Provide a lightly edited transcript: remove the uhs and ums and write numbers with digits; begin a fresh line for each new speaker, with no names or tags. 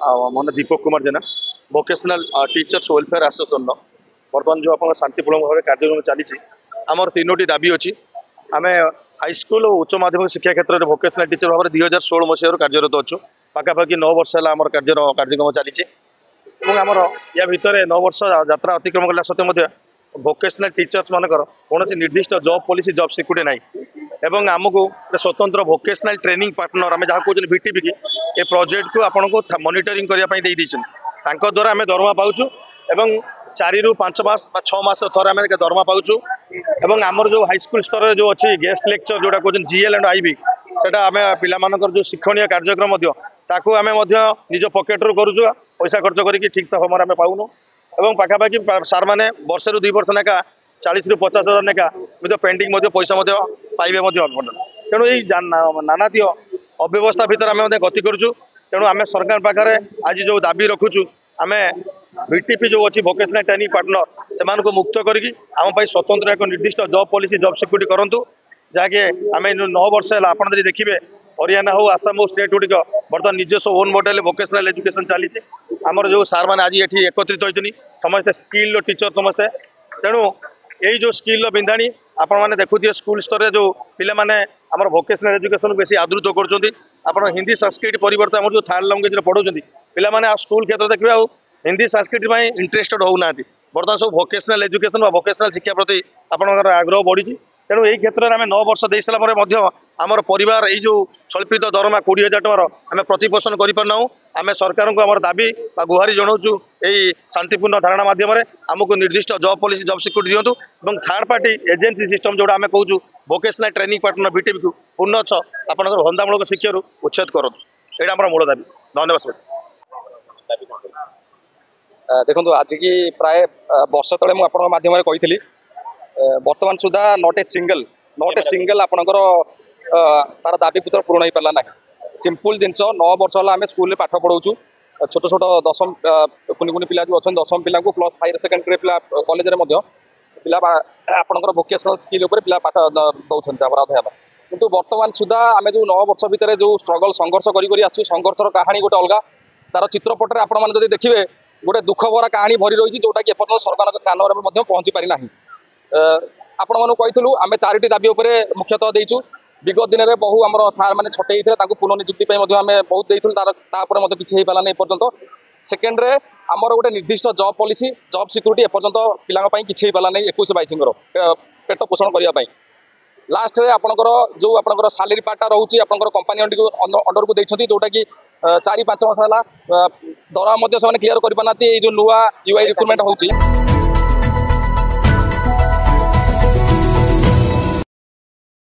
मोन दीपक कुमार जेना vocational teachers welfare association बर्तमान जो आप शांतिपूर्ण भाव कार्यक्रम चली आमर तीनोटी दाबी अच्छी आम हाईस्कल और उच्च माध्यमिक शिक्षा क्षेत्र में वोकेशनल टीचर भाव में 2016 मसीह कार्यरत अच्छु पाखापाखि 9 वर्ष है आम कार्यक्रम चली आमर या भितर 9 वर्ष यात्रा अतिक्रम कला सत्वे वोकेशनल टीचर्स मानकर कौन निर्दिष्ट जॉब पॉलिसी जॉब सिक्यूरिटी नहीं एवं आमको स्वतंत्र वोकेशनल ट्रेनिंग पार्टनर आम जहाँ कहते भिटीपी की ये प्रोजेक्ट को आपन को मॉनिटरिंग करने द्वारा आम दरमा पाचु एवं 4 ରୁ 5 मास 6 मास थर आम दरमा पाचु एवं आमर जो हाईस्कल स्तर जो अच्छी गेस्ट लेक्चर जोटा कहते जीएल एंड आईबी से आम पिलामानकर जो शिक्षणीय कार्यक्रम ताकू आम निज पकेट रू करुचु पैसा खर्च करके ठीक से समय आम पाऊनु एवं पाखापाखि सार मैंने वर्ष रु 2 वर्ष नेका 40 ରୁ 50 हजार नेका पेंडिंग पैसा पाइबे तेणु ये नानाती अव्यवस्था भितर आम गति करुचु तेणु आम सरकार पाखे आज जो दाबी रखुचु आम भिटीपी जो अच्छी वोकेशनल ट्रेनिंग पार्टनर से मुक्त करके आम स्वतंत्र एक निर्दिष्ट जॉब पॉलिसी जॉब सिक्यूरिटी करूँ जहाँकि आम 9 वर्ष है आप देखिए हरियाणा हो आसाम हो स्टेट गुड़िक बर्तमान निजस्व ओन मॉडल वोकेशनल एजुकेशन चली आमर जो सार मैंने आज ये एकत्रित होती समस्ते स्किल टीचर समस्ते तेणु यही जो स्किल बिंधाणी आपण मैंने देखुए स्कूल स्तर जो पिला माने आमर वोकेशनल एजुकेशन बेसी आदृत कर हिंदी संस्कृत परिवर्तन आम जो थर्ड लैंग्वेज पढ़ाऊँ पिला माने स्कूल क्षेत्र देखिए हिंदी संस्कृत में इंटरेस्टेड होना बर्तमान सब वोकेशनल एजुकेशन वोकेशनल शिक्षा प्रति आपंकर आग्रह बढ़ी तेणु यही क्षेत्र में आम 9 वर्ष दे सारापर आमर परिवार यही जो स्वल्पित दरमा 20,000 टकर आम प्रतिपोषण करना आम सरकार को आम दाबी गुहारी जनाऊँ यही शांतिपूर्ण धारणा मध्यम आमको निर्दिष्ट जॉब पॉलिसी जॉब सिक्यूरिटी दिंतु और थर्ड पार्टी एजेंसी सिस्टम जोड़ा आम कहूँ वोकेशनल ट्रेनिंग पार्टनर भिटीपी को पुनः आपंकर धंदामूलक शिक्षा उच्छेद करूँ यहाँ आम मूल दाबी। धन्यवाद।
देखो आज की प्राय वर्ष तले मुझे कही बर्तमान सुधा नॉट ए सिंगल आपणकर तार दाबी पुत्र पूर्ण हो पारा ना सिंपल जिनस 9 वर्ष है आम स्कूल पाठ पढ़ाऊँ छोट छोट दशम कुनि कुनि पिला जो अच्छा दशम पिला प्लस हायर सेकेंडरी पिला कॉलेज में पिला आपणकर वोकेशनल स्किल पिला पाठ दौरान अध्ययन किंतु बर्तमान सुधा आम जो 9 वर्ष भितर जो स्ट्रगल संघर्ष कर संघर्षर कहानी गोटे अलग तार चित्रपट आपण मैंने देखिए गोटे दुख भरा कहानी भरी रही जोटा कि एपर्तन सरकार कान में पहुँची पारि ना आपण मानू कही आम 4टी दाबी मुख्यतः देचु विगत दिन में बहु आम सार मैंने छटे पुनर्निजुक्ति आम बहुत देते किसी हो पारानी एपर्तंत सेकेंड्रे आमर गोटे निर्दिष्ट जॉब पॉलिसी जॉब सिक्यूरिटी एपर्तंत पिलांपाई किसी हो पारानी 21-22 पेट पोषण करने लास्ट आपंकर जो आपंकर सालेरी पार्टा रोचे आपंकर कंपानी अंडर को देखते जोटा कि 4-5 मास है दरमा क्लीयर कर पाना जो नुआ यूआई रिक्रुटमेंट होची